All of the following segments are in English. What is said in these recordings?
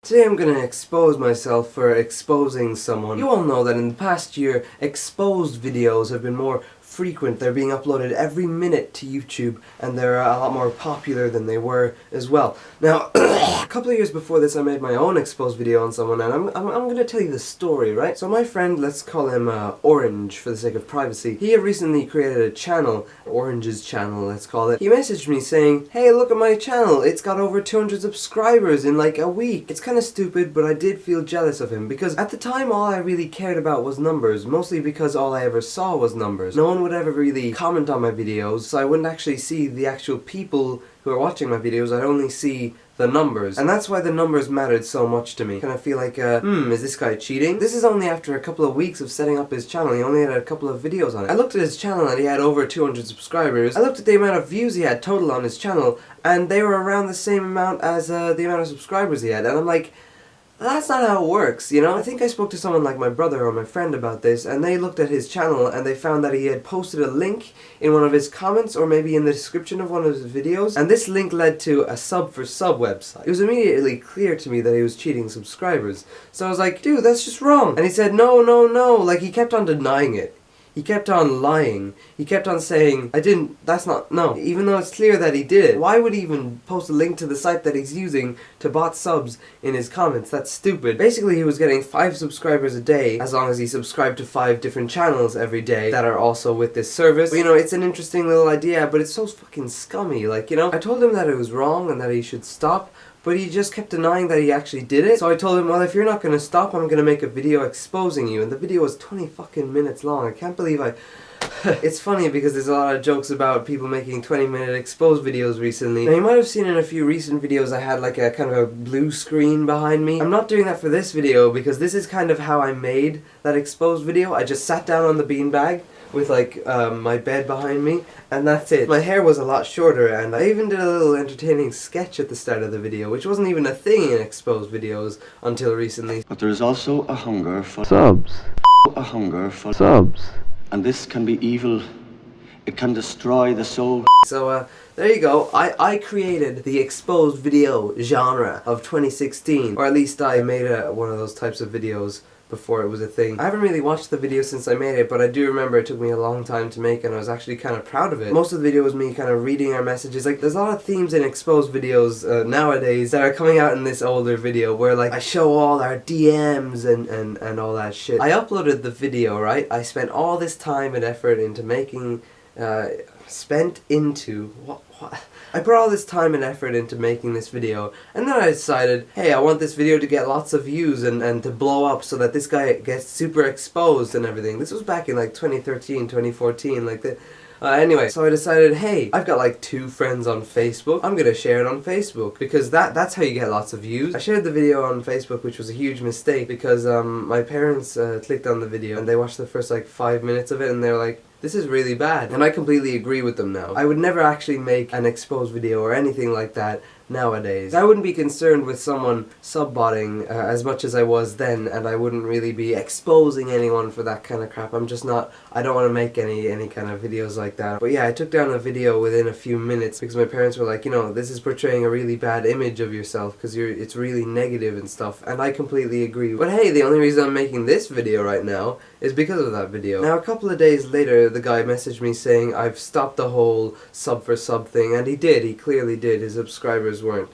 Today I'm gonna expose myself for exposing someone. You all know that in the past year, exposed videos have been more frequent. They're being uploaded every minute to YouTube, and they're a lot more popular than they were as well. Now, a couple of years before this, I made my own exposed video on someone, and I'm gonna tell you the story, right? So my friend, let's call him Orange for the sake of privacy, he had recently created a channel, Orange's channel, let's call it. He messaged me saying, "Hey, look at my channel, it's got over 200 subscribers in like a week." It's kind of stupid, but I did feel jealous of him, because at the time all I really cared about was numbers, mostly because all I ever saw was numbers. No one would ever really comment on my videos, so I wouldn't actually see the actual people who are watching my videos. I'd only see the numbers, and that's why the numbers mattered so much to me. Kind of feel like, is this guy cheating? This is only after a couple of weeks of setting up his channel. He only had a couple of videos on it. I looked at his channel and he had over 200 subscribers. I looked at the amount of views he had total on his channel, and they were around the same amount as the amount of subscribers he had, and I'm like, that's not how it works, you know? I think I spoke to someone like my brother or my friend about this, and they looked at his channel and they found that he had posted a link in one of his comments or maybe in the description of one of his videos, and this link led to a sub for sub website. It was immediately clear to me that he was cheating subscribers. So I was like, dude, that's just wrong. And he said, no, like he kept on denying it. He kept on lying. He kept on saying, that's not, no. Even though it's clear that he did it. Why would he even post a link to the site that he's using to bot subs in his comments? That's stupid. Basically, he was getting 5 subscribers a day, as long as he subscribed to 5 different channels every day that are also with this service. But, you know, it's an interesting little idea, but it's so fucking scummy, like, you know? I told him that it was wrong and that he should stop, but he just kept denying that he actually did it. So I told him, well, if you're not gonna stop, I'm gonna make a video exposing you. And the video was 20 fucking minutes long. I can't believe it's funny because there's a lot of jokes about people making 20-minute exposed videos recently. Now you might have seen in a few recent videos I had like a kind of a blue screen behind me. I'm not doing that for this video because this is kind of how I made that exposed video. I just sat down on the beanbag with like my bed behind me, and that's it. My hair was a lot shorter, and I even did a little entertaining sketch at the start of the video, which wasn't even a thing in exposed videos until recently. But there is also a hunger for subs. a hunger for Subs. And this can be evil. It can destroy the soul. So there you go. I created the exposed video genre of 2016, or at least I made one of those types of videos before it was a thing. I haven't really watched the video since I made it, but I do remember it took me a long time to make, and I was actually kind of proud of it. Most of the video was me kind of reading our messages. Like, there's a lot of themes in exposed videos nowadays that are coming out in this older video, where like I show all our DMs and all that shit. I uploaded the video, right? I spent all this time and effort into making, I put all this time and effort into making this video, and then I decided, hey, I want this video to get lots of views and to blow up so that this guy gets super exposed and everything. This was back in like 2013, 2014, like that. Anyway, so I decided, hey, I've got like 2 friends on Facebook. I'm gonna share it on Facebook, because that's how you get lots of views. I shared the video on Facebook, which was a huge mistake, because my parents clicked on the video and they watched the first like 5 minutes of it, and they're like, this is really bad. And I completely agree with them now. I would never actually make an exposed video or anything like that nowadays. I wouldn't be concerned with someone sub-botting as much as I was then, and I wouldn't really be exposing anyone for that kind of crap. I'm just not, I don't want to make any kind of videos like that. But yeah, I took down a video within a few minutes because my parents were like, you know, this is portraying a really bad image of yourself because it's really negative and stuff, and I completely agree. But hey, the only reason I'm making this video right now is because of that video. Now a couple of days later, the guy messaged me saying I've stopped the whole sub for sub thing, and he clearly did. His subscribers weren't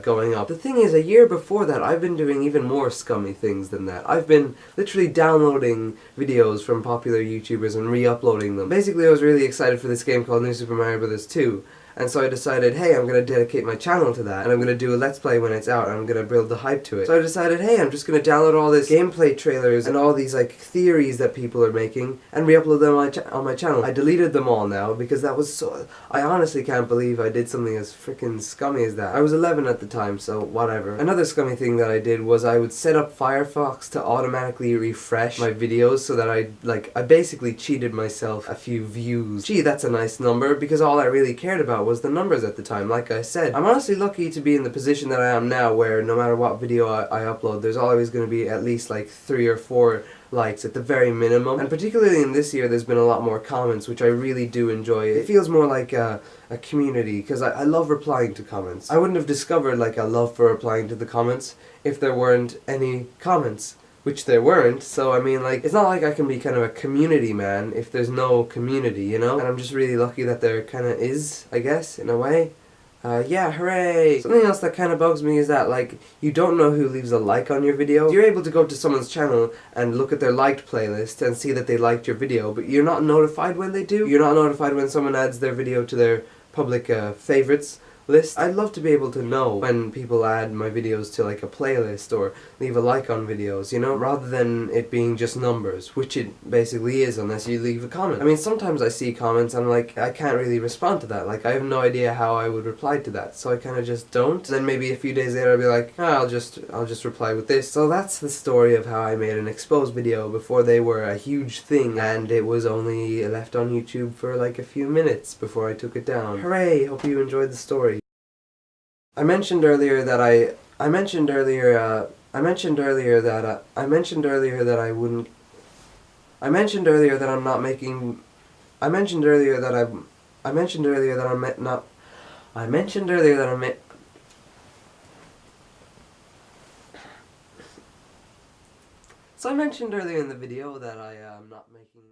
going up. The thing is, a year before that, I've been doing even more scummy things than that. I've been literally downloading videos from popular YouTubers and re-uploading them. Basically, I was really excited for this game called New Super Mario Bros. 2. And so I decided, hey, I'm going to dedicate my channel to that, and I'm going to do a Let's Play when it's out, and I'm going to build the hype to it. So I decided, hey, I'm just going to download all this gameplay trailers and all these, like, theories that people are making, and re-upload them on my channel. I deleted them all now, because that was so... I honestly can't believe I did something as freaking scummy as that. I was 11 at the time, so whatever. Another scummy thing that I did was I would set up Firefox to automatically refresh my videos so that I basically cheated myself a few views. Gee, that's a nice number, because all I really cared about was the numbers at the time. Like I said, I'm honestly lucky to be in the position that I am now, where no matter what video I upload, there's always going to be at least like 3 or 4 likes at the very minimum. And particularly in this year, there's been a lot more comments, which I really do enjoy. It feels more like a community, because I love replying to comments. I wouldn't have discovered like a love for replying to the comments if there weren't any comments. Which there weren't, so I mean, like, it's not like I can be kind of a community man if there's no community, you know? And I'm just really lucky that there kind of is, I guess, in a way. Yeah, hooray! Something else that kind of bugs me is that, like, you don't know who leaves a like on your video. You're able to go to someone's channel and look at their liked playlist and see that they liked your video, but you're not notified when they do. You're not notified when someone adds their video to their public favorites list. I'd love to be able to know when people add my videos to like a playlist or leave a like on videos, you know, rather than it being just numbers, which it basically is unless you leave a comment. I mean, sometimes I see comments and I'm like, I can't really respond to that. Like, I have no idea how I would reply to that, so I kind of just don't. Then maybe a few days later I'll be like, oh, I'll just reply with this. So that's the story of how I made an exposed video before they were a huge thing, and it was only left on YouTube for like a few minutes before I took it down. Hooray! Hope you enjoyed the story. I mentioned earlier that I mentioned earlier that I'm not making I mentioned earlier that I'm I mentioned earlier that I'm not I mentioned earlier that I'm So I mentioned earlier in the video that I am not making